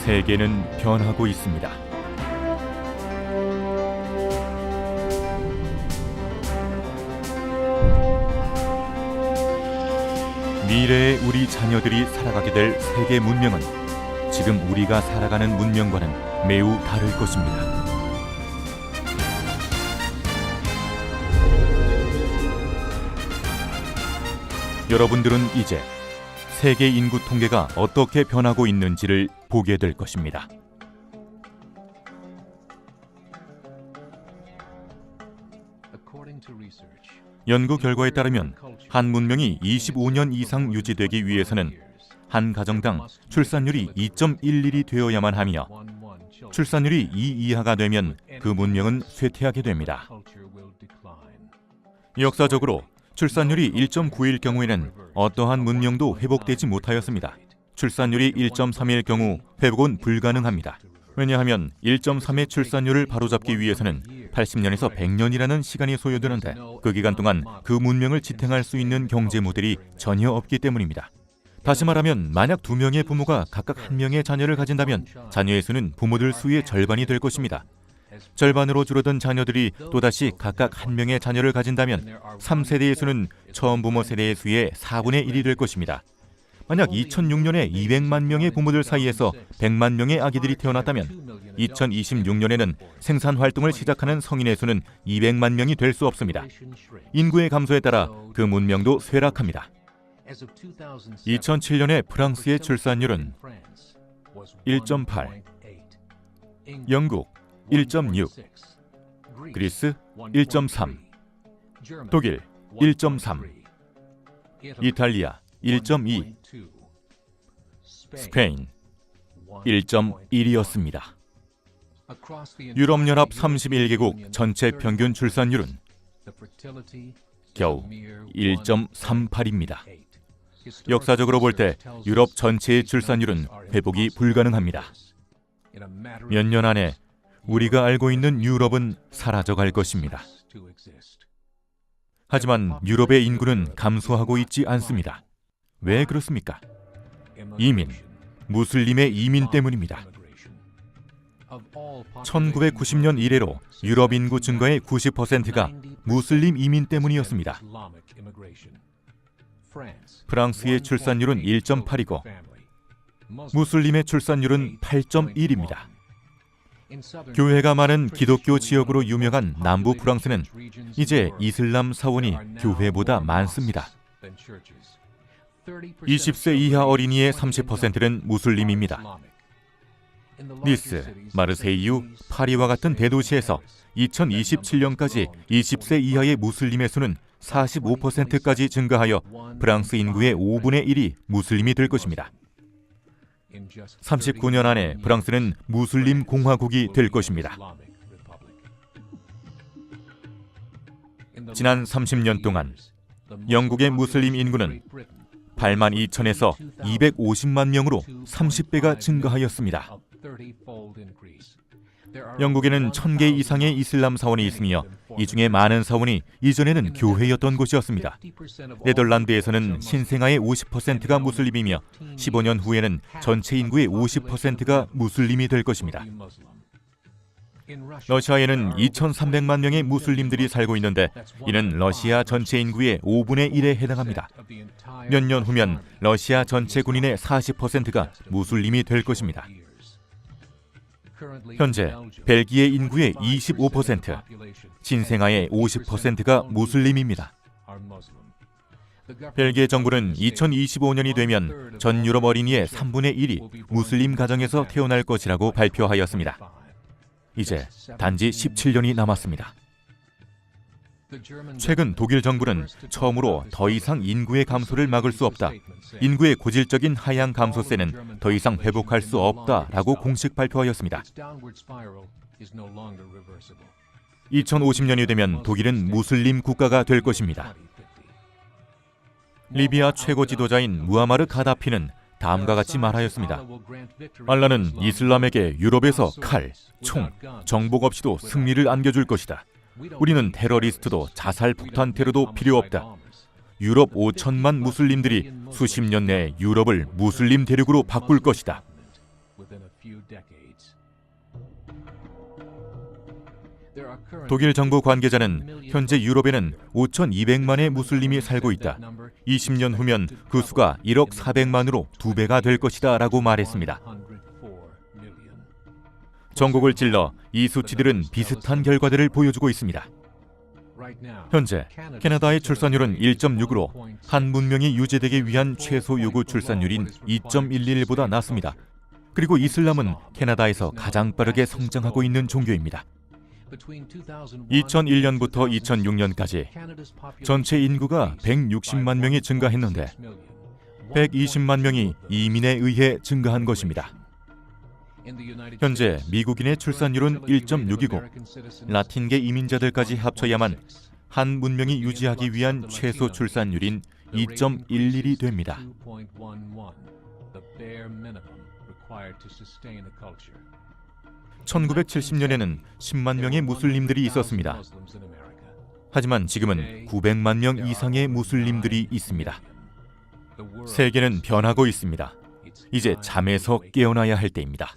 세계는 변하고 있습니다. 미래의 우리 자녀들이 살아가게 될 세계 문명은 지금 우리가 살아가는 문명과는 매우 다를 것입니다. 여러분들은 이제 세계 인구 통계가 어떻게 변하고 있는지를 보게 될 것입니다. 연구 결과에 따르면 한 문명이 25년 이상 유지되기 위해서는 한 가정당 출산율이 2.11이 되어야만 하며 출산율이 2 이하가 되면 그 문명은 쇠퇴하게 됩니다. 역사적으로 출산율이 1.9일 경우에는 어떠한 문명도 회복되지 못하였습니다. 출산율이 1.3일 경우 회복은 불가능합니다. 왜냐하면 1.3의 출산율을 바로잡기 위해서는 80년에서 100년이라는 시간이 소요되는데 그 기간 동안 그 문명을 지탱할 수 있는 경제 모델이 전혀 없기 때문입니다. 다시 말하면 만약 2명의 부모가 각각 1명의 자녀를 가진다면 자녀의 수는 부모들 수의 절반이 될 것입니다. 절반으로 줄어든 자녀들이 또다시 각각 1명의 자녀를 가진다면 3세대의 수는 처음 부모 세대의 수의 4분의 1이 될 것입니다. 만약 2006년에 200만 명의 부모들 사이에서 100만 명의 아기들이 태어났다면 2026년에는 생산 활동을 시작하는 성인의 수는 200만 명이 될 수 없습니다. 인구의 감소에 따라 그 문명도 쇠락합니다. 2007년에 프랑스의 출산율은 1.8, 영국 1.6, 그리스 1.3, 독일 1.3, 이탈리아 1.2, 스페인 1.1이었습니다. 유럽연합 31개국 전체 평균 출산율은 겨우 1.38입니다. 역사적으로 볼 때 유럽 전체의 출산율은 회복이 불가능합니다. 몇 년 안에 우리가 알고 있는 유럽은 사라져갈 것입니다. 하지만 유럽의 인구는 감소하고 있지 않습니다. 왜 그렇습니까? 이민, 무슬림의 이민 때문입니다. 1990년 이래로 유럽 인구 증가의 90%가 무슬림 이민 때문이었습니다. 프랑스의 출산율은 1.8이고 무슬림의 출산율은 8.1입니다. 교회가 많은 기독교 지역으로 유명한 남부 프랑스는 이제 이슬람 사원이 교회보다 많습니다. 20세 이하 어린이의 30%는 무슬림입니다. 니스, 마르세유, 파리와 같은 대도시에서 2027년까지 20세 이하의 무슬림의 수는 45%까지 증가하여 프랑스 인구의 5분의 1이 무슬림이 될 것입니다. 39년 안에 프랑스는 무슬림 공화국이 될 것입니다. 지난 30년 동안 영국의 무슬림 인구는 8만 2천에서 250만 명으로 30배가 증가하였습니다. 영국에는 1000개 이상의 이슬람 사원이 있으며 이 중에 많은 사원이 이전에는 교회였던 곳이었습니다. 네덜란드에서는 신생아의 50%가 무슬림이며 15년 후에는 전체 인구의 50%가 무슬림이 될 것입니다. 러시아에는 2300만 명의 무슬림들이 살고 있는데 이는 러시아 전체 인구의 5분의 1에 해당합니다. 몇 년 후면 러시아 전체 군인의 40%가 무슬림이 될 것입니다. 현재 벨기에 인구의 25%, 신생아의 50%가 무슬림입니다. 벨기에 정부는 2025년이 되면 전 유럽 어린이의 3분의 1이 무슬림 가정에서 태어날 것이라고 발표하였습니다. 이제 단지 17년이 남았습니다. 최근 독일 정부는 처음으로 더 이상 인구의 감소를 막을 수 없다, 인구의 고질적인 하향 감소세는 더 이상 회복할 수 없다라고 공식 발표하였습니다. 2050년이 되면 독일은 무슬림 국가가 될 것입니다. 리비아 최고 지도자인 무아마르 가다피는 다음과 같이 말하였습니다. 알라는 이슬람에게 유럽에서 칼, 총, 정복 없이도 승리를 안겨줄 것이다. 우리는 테러리스트도 자살 폭탄 테러도 필요 없다. 유럽 5천만 무슬림들이 수십 년 내에 유럽을 무슬림 대륙으로 바꿀 것이다. 독일 정부 관계자는 현재 유럽에는 5,200만의 무슬림이 살고 있다. 20년 후면 그 수가 1억 400만으로 2배가 될 것이다 라고 말했습니다. 전국을 찔러 이 수치들은 비슷한 결과들을 보여주고 있습니다. 현재 캐나다의 출산율은 1.6으로 한 문명이 유지되기 위한 최소 요구 출산율인 2.11보다 낮습니다. 그리고 이슬람은 캐나다에서 가장 빠르게 성장하고 있는 종교입니다. 2001년부터 2006년까지 전체 인구가 160만 명이 증가했는데 120만 명이 이민에 의해 증가한 것입니다. 현재 미국인의 출산율은 1.6이고 라틴계 이민자들까지 합쳐야만 한 문명이 유지하기 위한 최소 출산율인 2.11이 됩니다. 1970년에는 10만 명의 무슬림들이 있었습니다. 하지만 지금은 900만 명 이상의 무슬림들이 있습니다. 세계는 변하고 있습니다. 이제 잠에서 깨어나야 할 때입니다.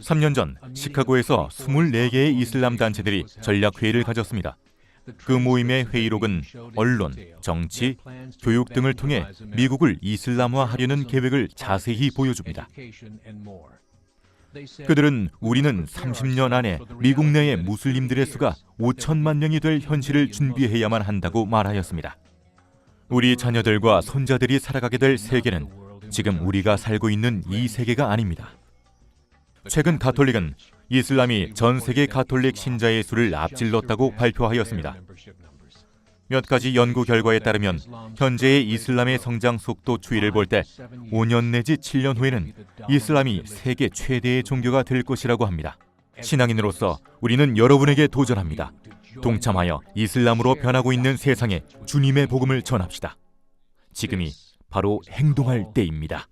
3년 전 시카고에서 24개의 이슬람 단체들이 전략회의를 가졌습니다. 그 모임의 회의록은 언론, 정치, 교육 등을 통해 미국을 이슬람화하려는 계획을 자세히 보여줍니다. 그들은 우리는 30년 안에 미국 내의 무슬림들의 수가 5천만 명이 될 현실을 준비해야만 한다고 말하였습니다. 우리 자녀들과 손자들이 살아가게 될 세계는 지금 우리가 살고 있는 이 세계가 아닙니다. 최근 가톨릭은 이슬람이 전 세계 가톨릭 신자의 수를 앞질렀다고 발표하였습니다. 몇 가지 연구 결과에 따르면 현재의 이슬람의 성장 속도 추이를 볼 때 5년 내지 7년 후에는 이슬람이 세계 최대의 종교가 될 것이라고 합니다. 신앙인으로서 우리는 여러분에게 도전합니다. 동참하여 이슬람으로 변하고 있는 세상에 주님의 복음을 전합시다. 지금이 바로 행동할 때입니다.